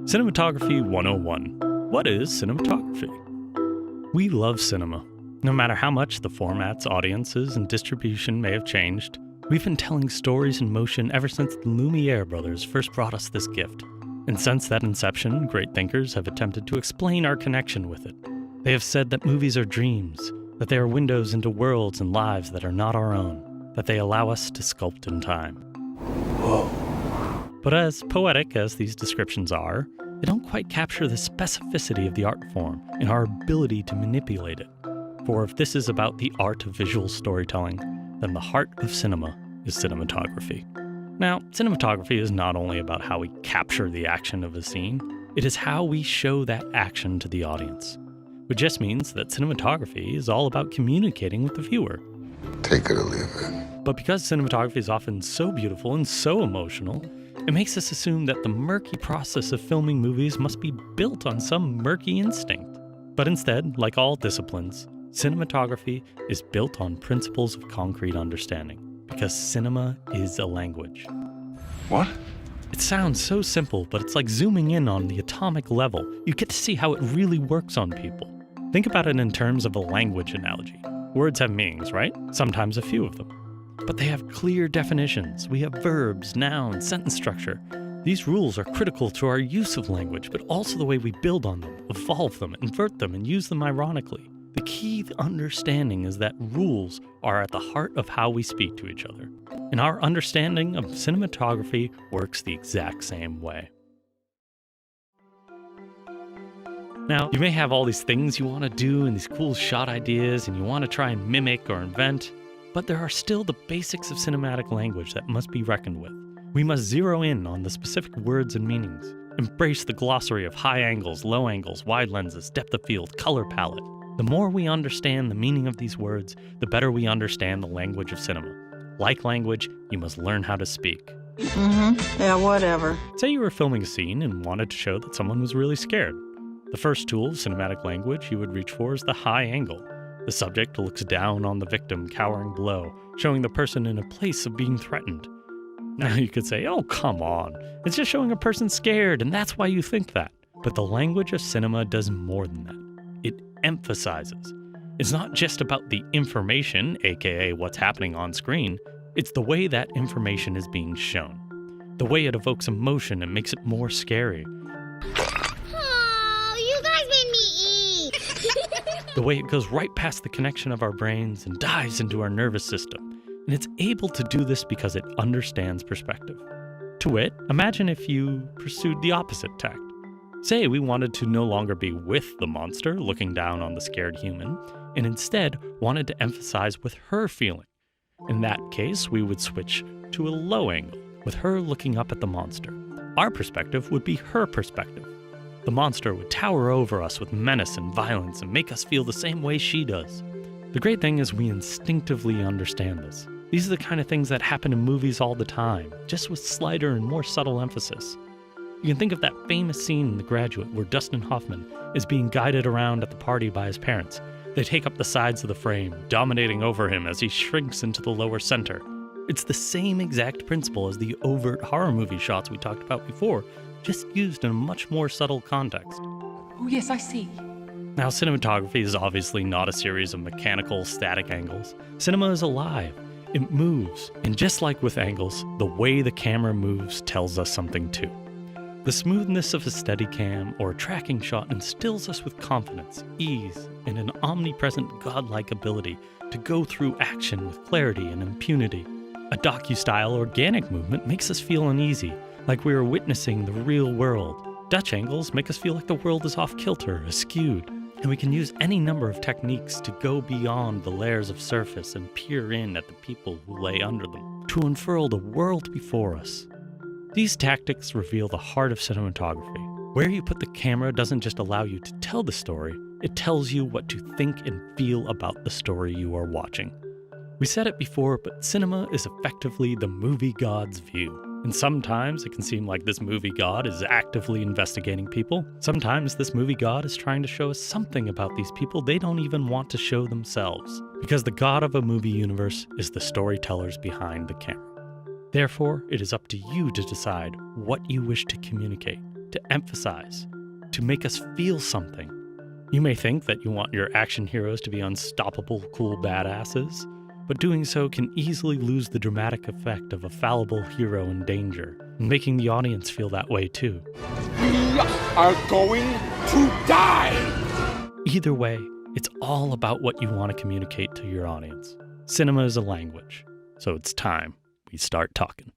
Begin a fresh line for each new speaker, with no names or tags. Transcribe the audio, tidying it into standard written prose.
Cinematography 101. What is cinematography? We love cinema. No matter how much the formats, audiences, and distribution may have changed, we've been telling stories in motion ever since the Lumiere brothers first brought us this gift. And since that inception, great thinkers have attempted to explain our connection with it. They have said that movies are dreams, that they are windows into worlds and lives that are not our own, that they allow us to sculpt in time.
Whoa.
But as poetic as these descriptions are, they don't quite capture the specificity of the art form and our ability to manipulate it. For if this is about the art of visual storytelling, then the heart of cinema is cinematography. Now, cinematography is not only about how we capture the action of a scene, it is how we show that action to the audience. Which just means that cinematography is all about communicating with the viewer.
Take it or leave it.
But because cinematography is often so beautiful and so emotional, it makes us assume that the murky process of filming movies must be built on some murky instinct. But instead, like all disciplines, cinematography is built on principles of concrete understanding, because cinema is a language.
What?
It sounds so simple, but it's like zooming in on the atomic level. You get to see how it really works on people. Think about it in terms of a language analogy. Words have meanings, right? Sometimes a few of them. But they have clear definitions. We have verbs, nouns, sentence structure. These rules are critical to our use of language, but also the way we build on them, evolve them, invert them, and use them ironically. The key to understanding is that rules are at the heart of how we speak to each other. And our understanding of cinematography works the exact same way. Now, you may have all these things you want to do and these cool shot ideas, and you want to try and mimic or invent, but there are still the basics of cinematic language that must be reckoned with. We must zero in on the specific words and meanings, embrace the glossary of high angles, low angles, wide lenses, depth of field, color palette. The more we understand the meaning of these words, the better we understand the language of cinema. Like language, you must learn how to speak.
Yeah, whatever.
Say you were filming a scene and wanted to show that someone was really scared. The first tool of cinematic language you would reach for is the high angle. The subject looks down on the victim cowering below, showing the person in a place of being threatened. Now you could say, oh, come on. It's just showing a person scared, and that's why you think that. But the language of cinema does more than that. It emphasizes. It's not just about the information, aka what's happening on screen. It's the way that information is being shown. The way it evokes emotion and makes it more scary. The way it goes right past the connection of our brains and dives into our nervous system. And it's able to do this because it understands perspective. To wit, imagine if you pursued the opposite tact. Say we wanted to no longer be with the monster looking down on the scared human, and instead wanted to emphasize with her feeling. In that case, we would switch to a low angle, with her looking up at the monster. Our perspective would be her perspective. The monster would tower over us with menace and violence and make us feel the same way she does. The great thing is we instinctively understand this. These are the kind of things that happen in movies all the time, just with slighter and more subtle emphasis. You can think of that famous scene in The Graduate where Dustin Hoffman is being guided around at the party by his parents. They take up the sides of the frame, dominating over him as he shrinks into the lower center. It's the same exact principle as the overt horror movie shots we talked about before, just used in a much more subtle context.
Oh yes, I see.
Now, cinematography is obviously not a series of mechanical, static angles. Cinema is alive. It moves. And just like with angles, the way the camera moves tells us something too. The smoothness of a Steadicam or a tracking shot instills us with confidence, ease, and an omnipresent godlike ability to go through action with clarity and impunity. A docu-style organic movement makes us feel uneasy, like we are witnessing the real world. Dutch angles make us feel like the world is off-kilter, askewed, and we can use any number of techniques to go beyond the layers of surface and peer in at the people who lay under them, to unfurl the world before us. These tactics reveal the heart of cinematography. Where you put the camera doesn't just allow you to tell the story, it tells you what to think and feel about the story you are watching. We said it before, but cinema is effectively the movie god's view. And sometimes it can seem like this movie god is actively investigating people. Sometimes this movie god is trying to show us something about these people they don't even want to show themselves. Because the god of a movie universe is the storytellers behind the camera. Therefore, it is up to you to decide what you wish to communicate. to emphasize, to make us feel something. You may think that you want your action heroes to be unstoppable, cool badasses, but doing so can easily lose the dramatic effect of a fallible hero in danger, making the audience feel that way too.
We are going to die!
Either way, it's all about what you want to communicate to your audience. Cinema is a language, so it's time we start talking.